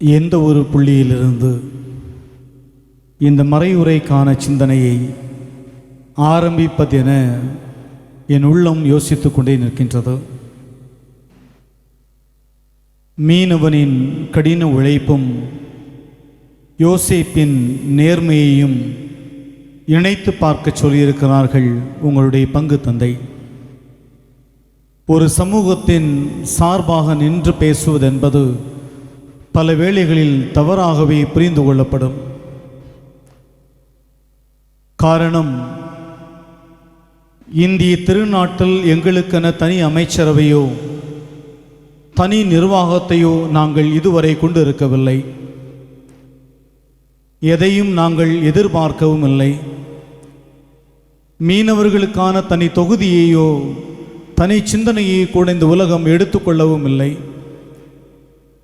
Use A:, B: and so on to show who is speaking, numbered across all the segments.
A: எந்த ஒரு புள்ளியிலிருந்து இந்த மறையுரைக்கான சிந்தனையை ஆரம்பிப்பதென என் உள்ளம் யோசித்து கொண்டே நிற்கின்றது. மீனவனின் கடின உழைப்பும் யோசேப்பின் நேர்மையையும் இணைத்து பார்க்க சொல்லியிருக்கிறார்கள் உங்களுடைய பங்கு தந்தை. ஒரு சமூகத்தின் சார்பாக நின்று பேசுவதென்பது பல வேளைகளில் தவறாகவே புரிந்து கொள்ளப்படும். காரணம், இந்திய திருநாட்டில் எங்களுக்கென தனி அமைச்சரவையோ தனி நிர்வாகத்தையோ நாங்கள் இதுவரை கொண்டு இருக்கவில்லை. எதையும் நாங்கள் எதிர்பார்க்கவும் இல்லை. மீனவர்களுக்கான தனி தொகுதியையோ தனி சிந்தனையை கூட இந்த உலகம் எடுத்துக்கொள்ளவும் இல்லை.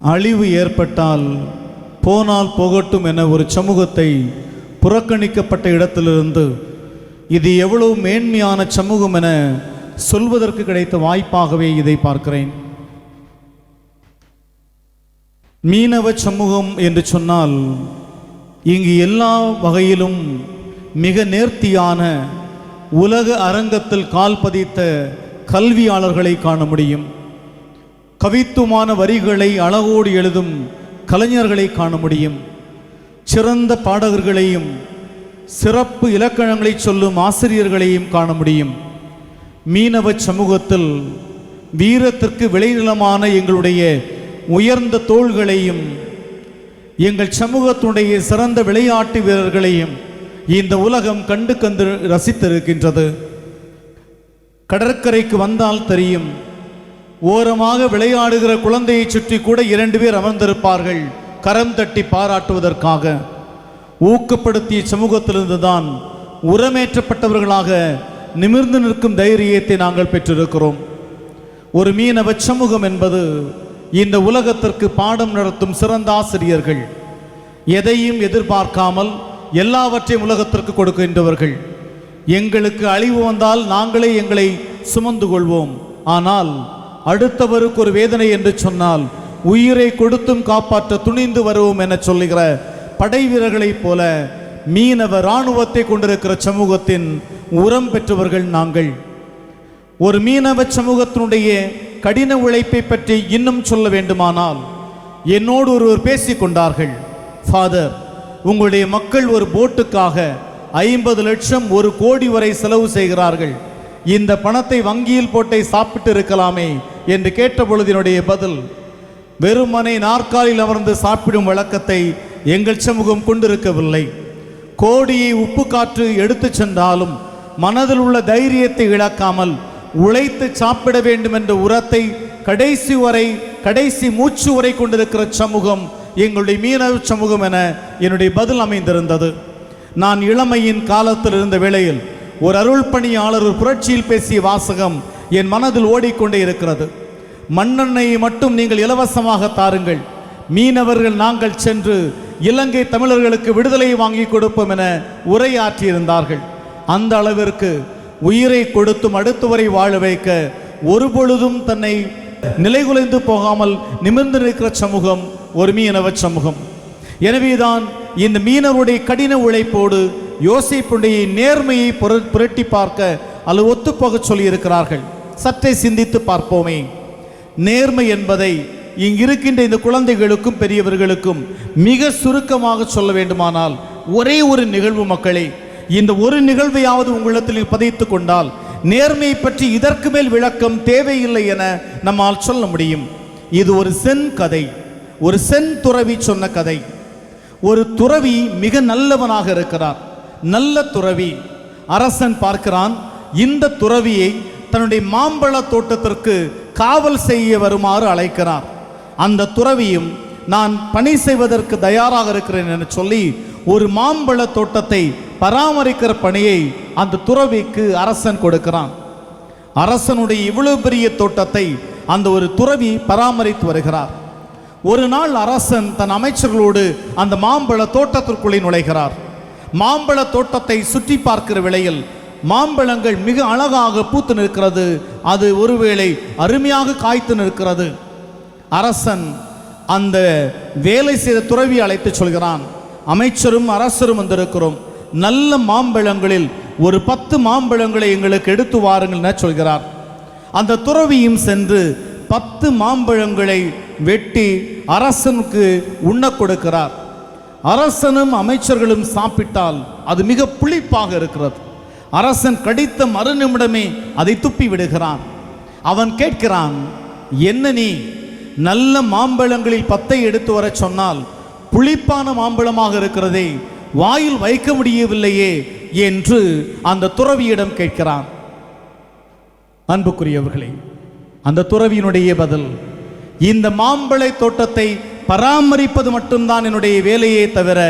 A: அழிவு ஏற்பட்டால் போனால் போகட்டும் என ஒரு சமூகத்தை புறக்கணிக்கப்பட்ட இடத்திலிருந்து இது எவ்வளவு மேன்மையான சமூகம் என சொல்வதற்கு கிடைத்த வாய்ப்பாகவே இதை பார்க்கிறேன். மீனவ சமூகம் என்று சொன்னால் இங்கு எல்லா வகையிலும் மிக நேர்த்தியான உலக அரங்கத்தில் கால் பதித்த கல்வியாளர்களை காண முடியும். கவித்துவமான வரிகளை அழகோடு எழுதும் கலைஞர்களை காண முடியும். சிறந்த பாடகர்களையும் சிறப்பு இலக்கணங்களை சொல்லும் ஆசிரியர்களையும் காண முடியும். மீனவ சமூகத்தில் வீரத்திற்கு விளைநிலமான எங்களுடைய உயர்ந்த தோள்களையும் எங்கள் சமூகத்தினுடைய சிறந்த விளையாட்டு வீரர்களையும் இந்த உலகம் கண்டு ரசித்திருக்கின்றது. கடற்கரைக்கு வந்தால் தெரியும், ஓரமாக விளையாடுகிற குழந்தையை சுற்றி கூட 2 பேர் அமர்ந்திருப்பார்கள் கரம் தட்டி பாராட்டுவதற்காக. ஊக்கப்படுத்திய சமூகத்திலிருந்து தான் உரமேற்றப்பட்டவர்களாக நிமிர்ந்து நிற்கும் தைரியத்தை நாங்கள் பெற்றிருக்கிறோம். ஒரு மீனவ சமூகம் என்பது இந்த உலகத்திற்கு பாடம் நடத்தும் சிறந்த ஆசிரியர்கள். எதையும் எதிர்பார்க்காமல் எல்லாவற்றையும் உலகத்திற்கு கொடுக்கின்றவர்கள். எங்களுக்கு அழிவு வந்தால் நாங்களே எங்களை சுமந்து கொள்வோம். ஆனால் அடுத்தவருக்கு ஒரு வேதனை என்று சொன்னால் உயிரை கொடுத்தும் காப்பாற்ற துணிந்து வருவோம் என சொல்லுகிற படை வீரர்களைப் போல மீனவ இராணுவத்தை கொண்டிருக்கிற சமூகத்தின் உரம் பெற்றவர்கள் நாங்கள். ஒரு மீனவ சமூகத்தினுடைய கடின உழைப்பை பற்றி இன்னும் சொல்ல வேண்டுமானால், என்னோடு ஒருவர் பேசிக்கொண்டார்கள். ஃபாதர், உங்களுடைய மக்கள் ஒரு போட்டுக்காக 50 லட்சம் 1 கோடி வரை செலவு செய்கிறார்கள். இந்த பணத்தை வங்கியில் போட்டை சாப்பிட்டு இருக்கலாமே என்று கேட்டபொழுது என்னுடைய பதில், வெறுமனை நாற்காலில் அமர்ந்து சாப்பிடும் வழக்கத்தை எங்கள் சமூகம் கொண்டிருக்கவில்லை. கோடியை உப்பு காற்று எடுத்து சென்றாலும் மனதில் உள்ள தைரியத்தை இழக்காமல் உழைத்து சாப்பிட வேண்டும் என்ற உரத்தை கடைசி மூச்சு வரை கொண்டிருக்கிற சமூகம் எங்களுடைய மீனவ சமூகம் என என்னுடைய பதில் அமைந்திருந்தது. நான் இளமையின் காலத்தில் இருந்த வேளையில் ஒரு அருள் பணியாளர் ஒரு புரட்சியில் பேசிய வாசகம் என் மனதில் ஓடிக்கொண்டே இருக்கிறது. மண்ணெண்ணெயை மட்டும் நீங்கள் இலவசமாக தாருங்கள், மீனவர்கள் நாங்கள் சென்று இலங்கை தமிழர்களுக்கு விடுதலை வாங்கி கொடுப்போம் என உரையாற்றியிருந்தார்கள். அந்த அளவிற்கு உயிரை கொடுத்தும் அடுத்தவரை வாழ வைக்க ஒருபொழுதும் தன்னை நிலைகுலைந்து போகாமல் நிமிர்ந்து நிற்கிற சமூகம் ஒரு மீனவ சமூகம். எனவேதான் இந்த மீனவருடைய கடின உழைப்போடு யோசேப்புடைய நேர்மையை புரட்டி பார்க்க அல்லது ஒத்துப்போக சொல்லியிருக்கிறார்கள். சற்றே சிந்தித்து பார்ப்போமே. நேர்மை என்பதை இங்கிருக்கின்ற இந்த குழந்தைகளுக்கும் பெரியவர்களுக்கும் மிக சுருக்கமாக சொல்ல வேண்டுமானால் ஒரே ஒரு நிகழ்வு மக்களே, இந்த ஒரு நிகழ்வையாவது உங்களிடத்தில் பதித்து கொண்டால் நேர்மையை பற்றி இதற்கு மேல் விளக்கம் தேவையில்லை என நம்மால் சொல்ல முடியும். இது ஒரு சென் கதை, ஒரு சென் துறவி சொன்ன கதை. ஒரு துறவி மிக நல்லவனாக இருக்கிறார். நல்ல துறவி. அரசன் பார்க்கிறான், இந்த துறவியை தன்னுடைய மாம்பழ தோட்டத்திற்கு காவல் செய்ய வருமாறு அழைக்கிறார். அந்த துறவியும் நான் பணி செய்வதற்கு தயாராக இருக்கிறேன் என சொல்லி ஒரு மாம்பழ தோட்டத்தை பராமரிக்கிற பணியை அந்த துறவிக்கு அரசன் கொடுக்கிறான். அரசனுடைய இவ்வளவு பெரிய தோட்டத்தை அந்த ஒரு துறவி பராமரித்து வருகிறார். ஒரு நாள் அரசன் தன் அமைச்சர்களோடு அந்த மாம்பழ தோட்டத்திற்குள்ளே நுழைகிறார். மாம்பழ தோட்டத்தை சுற்றி பார்க்கிற வேளையில் மாம்பழங்கள் மிக அழகாக பூத்து நிற்கிறது. அது ஒருவேளை அருமையாக காய்த்து நிற்கிறது. அரசன் அந்த வேலை செய்த துறவி அழைத்து சொல்கிறான், அமைச்சரும் அரசரும் வந்திருக்கிறோம், நல்ல மாம்பழங்களில் ஒரு 10 மாம்பழங்களை எங்களுக்கு எடுத்து வாருங்கள் என சொல்கிறார். அந்த துறவியும் சென்று 10 மாம்பழங்களை வெட்டி அரசனுக்கு உண்ண கொடுக்கிறார். அரசனும் அமைச்சர்களும் சாப்பிட்டால் அது மிக புளிப்பாக இருக்கிறது. அரசன் கடித்த மறுநிமிடமே அதை துப்பி விடுகிறான். அவன் கேட்கிறான், என்ன நீ நல்ல மாம்பழங்களில் 10 எடுத்து வர சொன்னால் புளிப்பான மாம்பழமாக இருக்கிறதே, வாயில் வைக்க முடியவில்லையே என்று அந்த துறவியிடம் கேட்கிறான். அன்புக்குரியவர்களே, அந்த துறவியினுடைய பதில், இந்த மாம்பழ தோட்டத்தை பராமரிப்பது மட்டும்தான் என்னுடைய வேலையே தவிர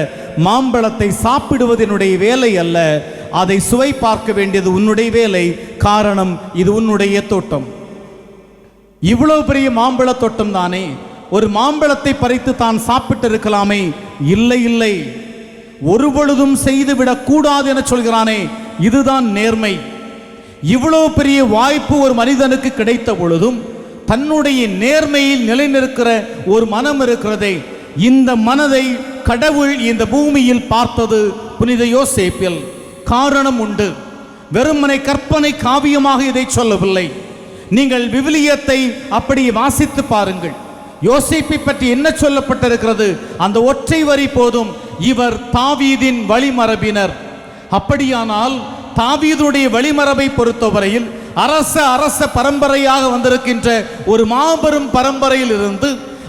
A: மாம்பழத்தை சாப்பிடுவது என்னுடைய வேலை அல்ல. அதை சுவை பார்க்க வேண்டியது உன்னுடைய வேலை. காரணம், இது உன்னுடைய தோட்டம். இவ்வளவு பெரிய மாம்பழ தோட்டம் தானே, ஒரு மாம்பழத்தை பறித்து தான் சாப்பிட்டு இருக்கலாமே. இல்லை இல்லை, ஒரு பொழுதும் செய்துவிடக் கூடாது என சொல்கிறானே, இதுதான் நேர்மை. இவ்வளவு பெரிய வாய்ப்பு ஒரு மனிதனுக்கு கிடைத்த பொழுதும் தன்னுடைய நேர்மையில் நிலைநிற்கிற ஒரு மனம் இருக்கிறதே, இந்த மனதை கடவுள் இந்த பூமியில் பார்த்தது புனித யோசேப்பில். காரணம் உண்டு, வெறுமனை கற்பனை காவியமாக இதை சொல்லவில்லை. நீங்கள் விவிலியத்தை அப்படி வாசித்து பாருங்கள். யோசேப்பை பற்றி என்ன சொல்லப்பட்டிருக்கிறது? அந்த ஒற்றை வரி போதும், இவர் தாவீதின் வழிமரபினர். அப்படியானால் தாவீதுடைய வழிமரபை பொறுத்தவரையில் அரச பரம்பரையாக வந்திருக்கின்ற ஒரு மாபெரும் பரம்பரையில் இருந்து,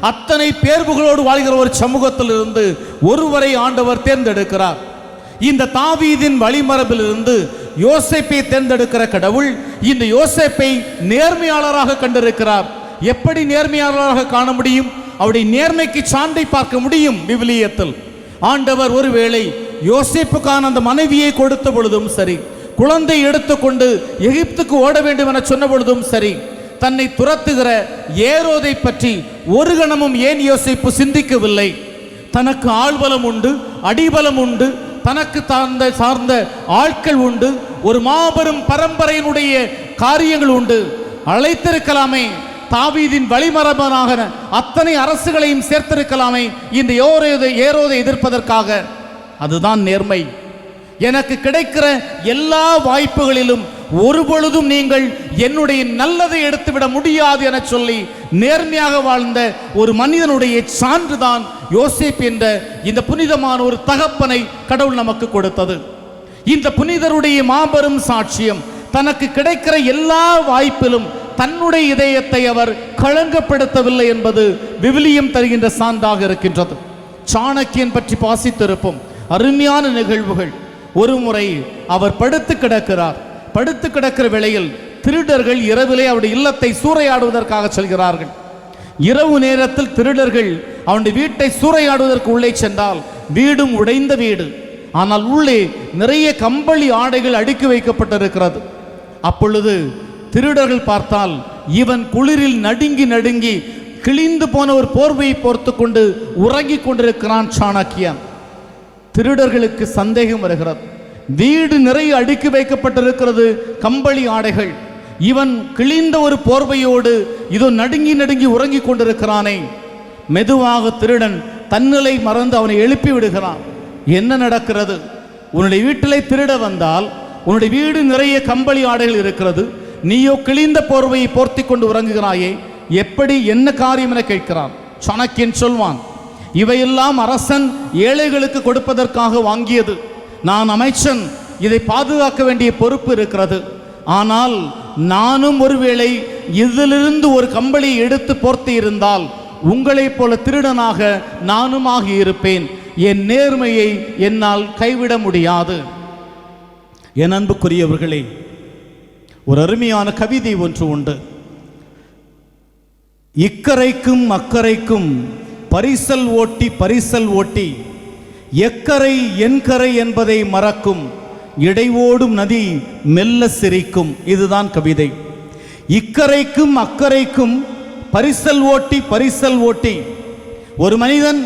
A: அத்தனை பேர்புகளோடு வாழ்கிற ஒரு சமூகத்தில் இருந்து ஒருவரை ஆண்டவர் தேர்ந்தெடுக்கிறார். இந்த தாவீதின் வழிமரபில் இருந்து யோசேப்பை தேர்ந்தெடுக்கிற கடவுள் இந்த யோசேப்பை நேர்மையாளராக கண்டிருக்கிறார். எப்படி நேர்மையாளராக காண முடியும்? அவருடைய நேர்மைக்கு சான்றை பார்க்க முடியும் விவிலியத்தில். ஆண்டவர் ஒருவேளை யோசேப்புக்கான அந்த மனைவியை கொடுத்த பொழுதும் சரி, குழந்தை எடுத்துக்கொண்டு எகிப்துக்கு ஓட வேண்டும் என சொன்ன பொழுதும் சரி, தன்னை துரத்துகிற ஏரோதை பற்றி ஒரு கணமும் ஏன் யோசேப்பு சிந்திக்கவில்லை? தனக்கு ஆள்பலம் உண்டு, அடிபலம் உண்டு, தனக்கு சார்ந்த ஆட்கள் உண்டு, ஒரு மாபெரும் பரம்பரையினுடைய காரியங்கள் உண்டு. அழைத்திருக்கலாமே, தாவீதின் வழிமரபனாக அத்தனை அரசுகளையும் சேர்த்திருக்கலாமே இந்த ஏரோதை எதிர்ப்பதற்காக. அதுதான் நேர்மை. எனக்கு கிடைக்கிற எல்லா வாய்ப்புகளிலும் ஒரு பொழுதும் நீங்கள் என்னுடைய நல்லதை எடுத்துவிட முடியாது என சொல்லி நேர்மையாக வாழ்ந்த ஒரு மனிதனுடைய சான்றுதான் யோசேப்பு என்ற இந்த புனிதமான ஒரு தகப்பனை கடவுள் நமக்கு கொடுத்தது. இந்த புனிதருடைய மாபெரும் சாட்சியம், தனக்கு கிடைக்கிற எல்லா வாய்ப்பிலும் தன்னுடைய இதயத்தை அவர் களங்கப்படுத்தவில்லை என்பது விவிலியம் தருகின்ற சான்றாக இருக்கின்றது. சாணக்கியன் பற்றி வாசித்திருப்போம். அருமையான நிகழ்வுகள். ஒரு முறை அவர் படுத்து கிடக்கிறார். படுத்து கிடக்கிற வேளையில் திருடர்கள் இரவிலே அவருடைய இல்லத்தை சூறையாடுவதற்காக செல்கிறார்கள். இரவு நேரத்தில் திருடர்கள் அவனுடைய வீட்டை சூறையாடுவதற்கு உள்ளே சென்றால் வீடும் உடைந்த வீடு, ஆனால் உள்ளே நிறைய கம்பளி ஆடைகள் அடுக்கி வைக்கப்பட்டிருக்கிறது. அப்பொழுது திருடர்கள் பார்த்தால் இவன் குளிரில் நடுங்கி நடுங்கி கிழிந்து போன ஒரு போர்வையை போர்த்து கொண்டு உறங்கிக் கொண்டிருக்கிறான் சாணக்கியன். திருடர்களுக்கு சந்தேகம் வருகிறது. வீடு நிறைய அடுக்கி வைக்கப்பட்டிருக்கிறது கம்பளி ஆடைகள், இவன் கிழிந்த ஒரு போர்வையோடு இதோ நடுங்கி நடுங்கி உறங்கிக் கொண்டிருக்கிறானே. மெதுவாக திருடன் தன்னிலை மறந்து அவனை எழுப்பி விடுகிறான். என்ன நடக்கிறது? உன்னுடைய வீட்டிலே திருட வந்தால் உன்னுடைய வீடு நிறைய கம்பளி ஆடைகள் இருக்கிறது, நீயோ கிழிந்த போர்வையை போர்த்தி கொண்டு உறங்குகிறாயே, எப்படி, என்ன காரியம் என கேட்கிறான். சாணக்கியன் சொல்வான், இவையெல்லாம் அரசன் ஏழைகளுக்கு கொடுப்பதற்காக வாங்கியது. நான் அமைச்சன், இதை பாதுகாக்க வேண்டிய பொறுப்பு இருக்கிறது. ஆனால் நானும் ஒருவேளை இதிலிருந்து ஒரு கம்பளியை எடுத்து போர்த்தி இருந்தால் உங்களைப் போல திருடனாக நானும் ஆகியிருப்பேன். என் நேர்மையை என்னால் கைவிட முடியாது. என் அன்புக்குரியவர்களே, ஒரு அருமையான கவிதை ஒன்று உண்டு. இக்கரைக்கும் அக்கரைக்கும் பரிசல் ஓட்டி பரிசல் ஓட்டி எக்கரை என் கரை என்பதை மறக்கும் இடைவோடும் நதி மெல்ல சிரிக்கும். இதுதான் கவிதை. இக்கரைக்கும் அக்கரைக்கும் பரிசல் ஓட்டி பரிசல் ஓட்டி ஒரு மனிதன்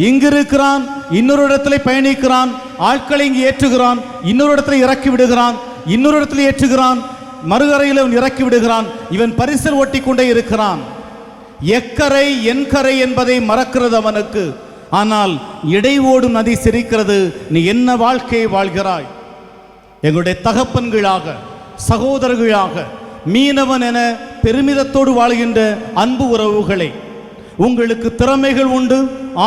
A: இங்கு இருக்கிறான், இன்னொரு இடத்துல பயணிக்கிறான், ஆட்களை இங்கு ஏற்றுகிறான், இன்னொரு இடத்துல இறக்கி விடுகிறான், இன்னொரு இடத்துல ஏற்றுகிறான், மறுகரையில் அவன் இறக்கி விடுகிறான். இவன் பரிசல் ஓட்டி கொண்டே இருக்கிறான். எக்கரை என் கரை என்பதை மறக்கிறது அவனுக்கு. ஆனால் இடைவோடும் நதி சிரிக்கிறது, நீ என்ன வாழ்க்கையை வாழ்கிறாய்? எங்களுடைய தகப்பன்களாக, சகோதரர்களாக, மீனவன் என பெருமிதத்தோடு வாழ்கின்ற அன்பு உறவுகளே, உங்களுக்கு திறமைகள் உண்டு,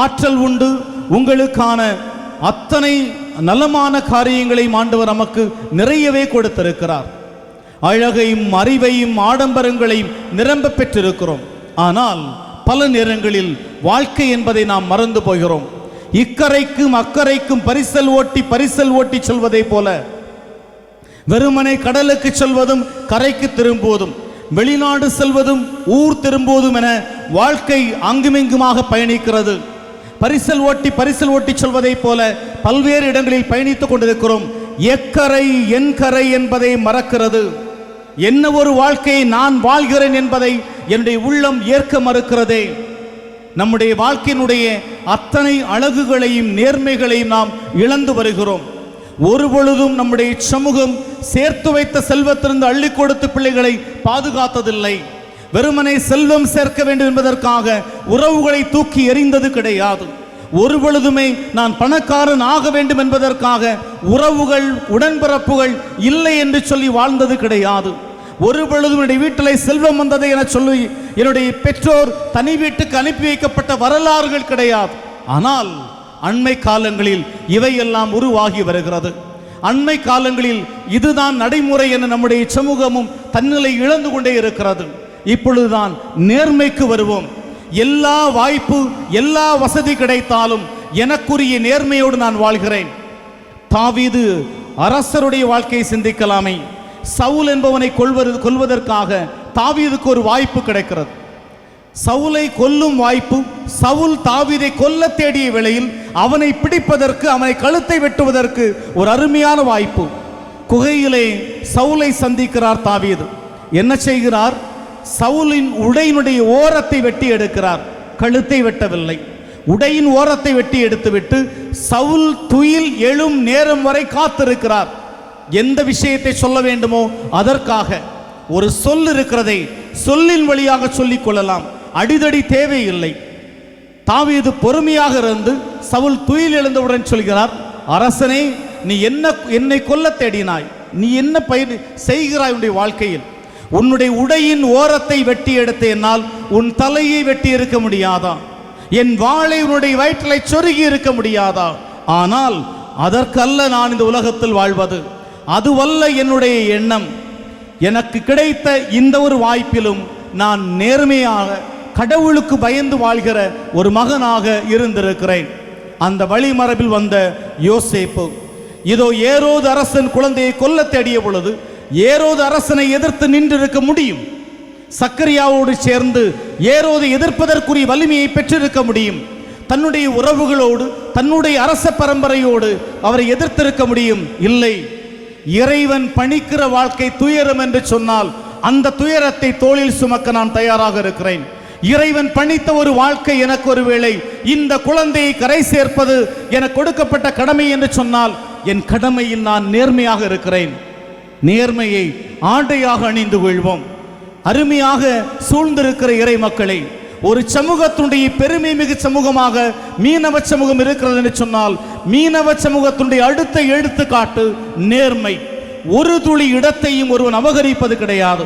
A: ஆற்றல் உண்டு. உங்களுக்கான அத்தனை நலமான காரியங்களையும் ஆண்டவர் நமக்கு நிறையவே கொடுத்திருக்கிறார். அழகையும் அறிவையும் ஆடம்பரங்களையும் நிரம்ப பெற்றிருக்கிறோம். ஆனால் பல நேரங்களில் வாழ்க்கை என்பதை நாம் மறந்து போகிறோம். இக்கரைக்கும் அக்கரைக்கும் பரிசல் ஓட்டி சொல்வதை போல வெறுமனை கடலுக்கு செல்வதும் கரைக்கு திரும்புவதும், வெளிநாடு செல்வதும் ஊர் திரும்புவதும் என வாழ்க்கை அங்குமிங்குமாக பயணிக்கிறது. பரிசல் ஓட்டி சொல்வதை போல பல்வேறு இடங்களில் பயணித்துக் கொண்டிருக்கிறோம். எக்கரை என் கரை என்பதை மறக்கிறது. என்ன ஒரு வாழ்க்கையை நான் வாழ்கிறேன் என்பதை என்னுடைய உள்ளம் ஏற்க மறுக்கிறதே. நம்முடைய வாழ்க்கையினுடைய அத்தனை அழகுகளையும் நேர்மைகளையும் நாம் இழந்து வருகிறோம். ஒரு பொழுதும் நம்முடைய சமூகம் சேர்த்து வைத்த செல்வத்திலிருந்து அள்ளி கொடுத்து பிள்ளைகளை பாதுகாத்ததில்லை. வெறுமனை செல்வம் சேர்க்க வேண்டும் என்பதற்காக உறவுகளை தூக்கி எறிந்தது கிடையாது. ஒரு பொழுதுமே நான் பணக்காரன் ஆக வேண்டும் என்பதற்காக உறவுகள், உடன்பிறப்புகள் இல்லை என்று சொல்லி வாழ்ந்தது கிடையாது. ஒரு பொழுதும் என்னுடைய வீட்டில் செல்வம் வந்தது என சொல்லி என்னுடைய பெற்றோர் தனி வீட்டுக்கு அனுப்பி வைக்கப்பட்ட வரலாறுகள் கிடையாது. ஆனால் அண்மை காலங்களில் இவையெல்லாம் உருவாகி வருகிறது. அண்மை காலங்களில் இதுதான் நடைமுறை என நம்முடைய சமூகமும் தன்னிலை இழந்து கொண்டே இருக்கிறது. இப்பொழுதுதான் நேர்மைக்கு வருவோம். எல்லா வாய்ப்பு, எல்லா வசதி கிடைத்தாலும் எனக்குரிய நேர்மையோடு நான் வாழ்கிறேன். தாவீது அரசருடைய வாழ்க்கையை சிந்திக்கலாமே. சவுல் என்பவனை கொல்வதற்காக தாவீதுக்கு ஒரு வாய்ப்பு கிடைக்கிறது. சவுலை கொல்லும் வாய்ப்பு. சவுல் தாவீதை கொல்ல தேடிய வேளையில் அவனை பிடிப்பதற்கு, அவனை கழுத்தை வெட்டுவதற்கு ஒரு அருமையான வாய்ப்பு. குகையிலே சவுலை சந்திக்கிறார் தாவீது. என்ன செய்கிறார்? சவுலின் உடையினுடைய ஓரத்தை வெட்டி எடுக்கிறார். கழுத்தை வெட்டவில்லை, உடையின் ஓரத்தை வெட்டி எடுத்துவிட்டு சவுல் துயில் எழும் நேரம் வரை காத்திருக்கிறார். எந்த விஷயத்தை சொல்ல வேண்டுமோ அதற்காக. ஒரு சொல் இருக்கிறதை சொல்லின் வழியாக சொல்லிக் கொள்ளலாம். அடிதடி தேவையில்லை. தாவீது பொறுமையாக இருந்து சவுல் துயில் எழுந்தவுடன் சொல்கிறார், அரசனே, நீ என்னை கொல்ல தேடினாய், நீ என்ன பயிர் செய்கிறாய் உன்னுடைய வாழ்க்கையில்? உன்னுடைய உடையின் ஓரத்தை வெட்டி எடுத்த என்னால் உன் தலையை வெட்டி இருக்க முடியாதா? என் வாளை உன்னுடைய வயிற்றிலை சொருகி இருக்க முடியாதா? ஆனால் அதற்கல்ல நான் இந்த உலகத்தில் வாழ்வது, அதுவல்ல என்னுடைய எண்ணம். எனக்கு கிடைத்த இந்த ஒரு வாய்ப்பிலும் நான் நேர்மையாக கடவுளுக்கு பயந்து வாழ்கிற ஒரு மகனாக இருந்திருக்கிறேன். அந்த வழிமரபில் வந்த யோசேப்பு இதோ ஏரோது அரசன் குழந்தையை கொல்ல தேடிய பொழுது ஏரோது அரசனை எதிர்த்து நின்றிருக்க முடியும். சக்கரியாவோடு சேர்ந்து ஏரோது எதிர்ப்பதற்குரிய வலிமையை பெற்றிருக்க முடியும். தன்னுடைய உறவுகளோடு, தன்னுடைய அரச பரம்பரையோடு அவரை எதிர்த்திருக்க முடியும். இல்லை, இறைவன் பணிக்கிற வாழ்க்கை துயரம் என்று சொன்னால் அந்த துயரத்தை தோளில் சுமக்க நான் தயாராக இருக்கிறேன். இறைவன் பணித்த ஒரு வாழ்க்கை எனக்கு ஒருவேளை இந்த குழந்தையை கரை சேர்ப்பது எனக்கு கொடுக்கப்பட்ட கடமை என்று சொன்னால் என் கடமையில் நான் நேர்மையாக இருக்கிறேன். நேர்மையை ஆடையாக அணிந்து கொள்வோம். அருமையாக சூழ்ந்திருக்கிற இறை மக்களை, ஒரு சமூகத்துடைய பெருமை மிகு சமூகமாக மீனவ சமூகம் இருக்கிறது என்று சொன்னால் மீனவ சமூகத்துடைய அடுத்த எடுத்துக்காட்டு நேர்மை. ஒரு துளி இடத்தையும் ஒருவன் அபகரிப்பது கிடையாது.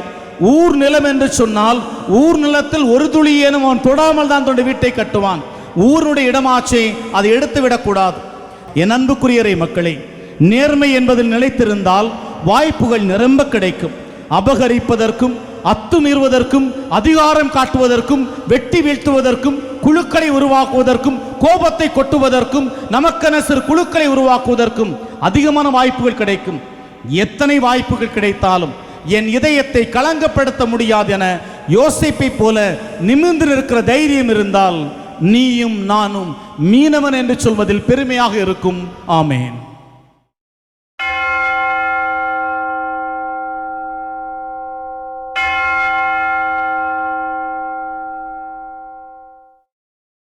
A: ஊர் நிலம் என்று சொன்னால் ஊர் நிலத்தில் ஒரு துளி ஏனும் அவன் தொடாமல் தான் தன்னுடைய வீட்டை கட்டுவான். ஊருடைய இடமாச்சே அதை எடுத்து விடக்கூடாது. என் அன்புக்குரிய இறை மக்களே, நேர்மை என்பதில் நிலைத்திருந்தால் வாய்ப்புகள் நிரம்ப கிடைக்கும். அபகரிப்பதற்கும், அத்துமீறுவதற்கும், அதிகாரம் காட்டுவதற்கும், வெட்டி வீழ்த்துவதற்கும், குழுக்களை உருவாக்குவதற்கும், கோபத்தை கொட்டுவதற்கும், நமக்கென சிறு குழுக்களை உருவாக்குவதற்கும் அதிகமான வாய்ப்புகள் கிடைக்கும். எத்தனை வாய்ப்புகள் கிடைத்தாலும் என் இதயத்தை களங்கப்படுத்த முடியாது என யோசேப்பை போல நிமிர்ந்து நிற்கிற தைரியம் இருந்தால் நீயும் நானும் மீனவன் என்று சொல்வதில் பெருமையாக இருக்கும். ஆமேன்.